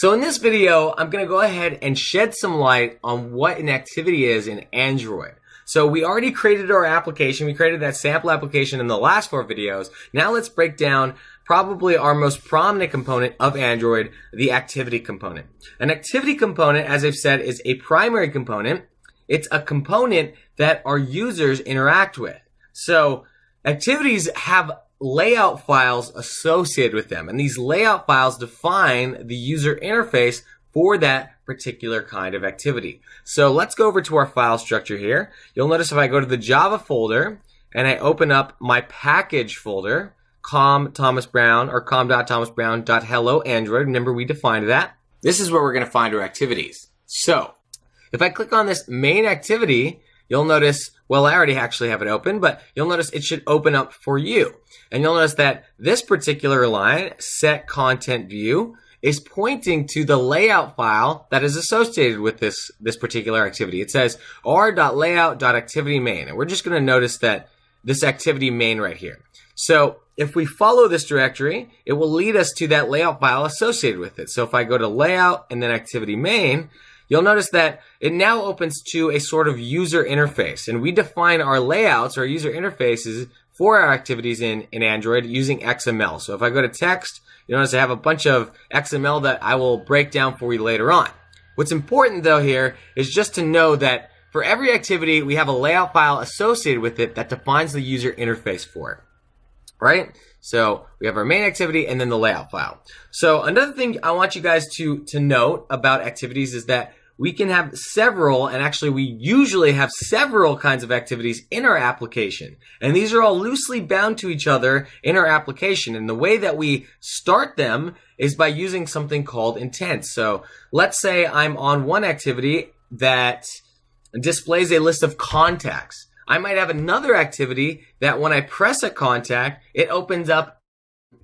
So in this video, I'm going to go ahead and shed some light on what an activity is in Android. So we already created our application. We created that sample application in the last 4 videos. Now let's break down probably our most prominent component of Android, the activity component. An activity component, as I've said, is a primary component. It's a component that our users interact with. So activities have layout files associated with them, and these layout files define the user interface for that particular kind of activity. So let's go over to our file structure here. You'll notice if I go to the Java folder and I open up my package folder, com.thomasbrown or com.thomasbrown.hello Android. Remember, we defined that. This is where we're going to find our activities. So if I click on this main activity, you'll notice, well, I already actually have it open, but you'll notice it should open up for you. And you'll notice that this particular line, set content view, is pointing to the layout file that is associated with this particular activity. It says r.layout.activity_main. And we're just going to notice that this activity main right here. So if we follow this directory, it will lead us to that layout file associated with it. So if I go to layout and then activity main, you'll notice that it now opens to a sort of user interface. And we define our layouts, our user interfaces, for our activities in Android using XML. So if I go to text, you'll notice I have a bunch of XML that I will break down for you later on. What's important though here is just to know that for every activity, we have a layout file associated with it that defines the user interface for it, right? So we have our main activity and then the layout file. So another thing I want you guys to note about activities is that we can have several, and actually we usually have several kinds of activities in our application. And these are all loosely bound to each other in our application. And the way that we start them is by using something called intent. So let's say I'm on one activity that displays a list of contacts. I might have another activity that when I press a contact, it opens up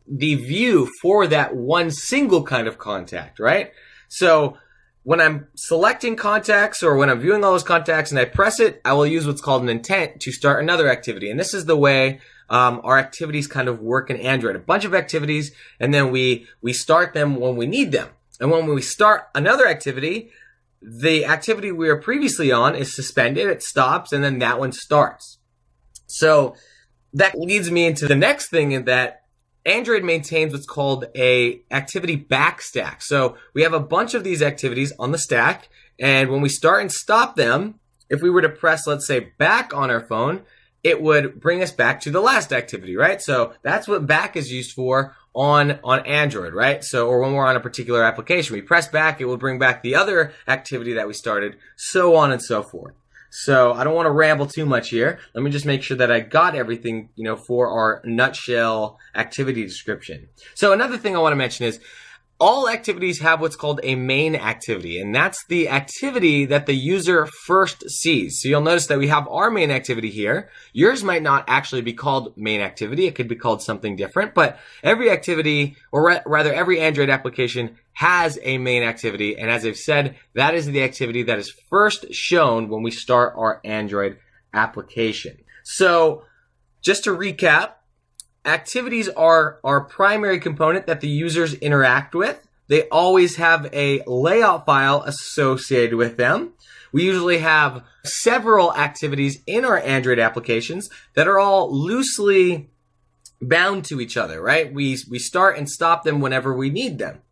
the view for that one single kind of contact, right? So when I'm selecting contacts or when I'm viewing all those contacts and I press it, I will use what's called an intent to start another activity. And this is the way our activities kind of work in Android. A bunch of activities, and then we start them when we need them. And when we start another activity, the activity we were previously on is suspended, it stops, and then that one starts. So that leads me into the next thing, in that Android maintains what's called a activity backstack. So we have a bunch of these activities on the stack, and when we start and stop them, if we were to press, let's say, back on our phone, it would bring us back to the last activity, right? So that's what back is used for on Android, right? So, or when we're on a particular application, we press back, it will bring back the other activity that we started, so on and so forth. So I don't want to ramble too much here. Let me just make sure that I got everything, for our nutshell activity description. So another thing I want to mention is all activities have what's called a main activity, and that's the activity that the user first sees. So you'll notice that we have our main activity here. Yours might not actually be called main activity. It could be called something different, but every activity, or rather every Android application, has a main activity. And as I've said, that is the activity that is first shown when we start our Android application. So just to recap, activities are our primary component that the users interact with. They always have a layout file associated with them. We usually have several activities in our Android applications that are all loosely bound to each other, right? We start and stop them whenever we need them.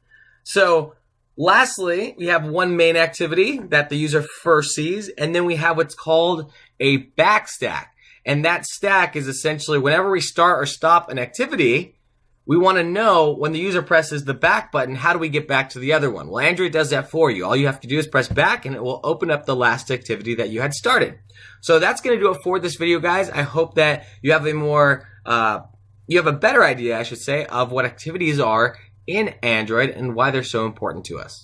So lastly, we have one main activity that the user first sees, and then we have what's called a backstack. And that stack is essentially whenever we start or stop an activity, we want to know when the user presses the back button, how do we get back to the other one? Well, Android does that for you. All you have to do is press back and it will open up the last activity that you had started. So that's going to do it for this video, guys. I hope that you have a better idea, I should say, of what activities are in Android and why they're so important to us.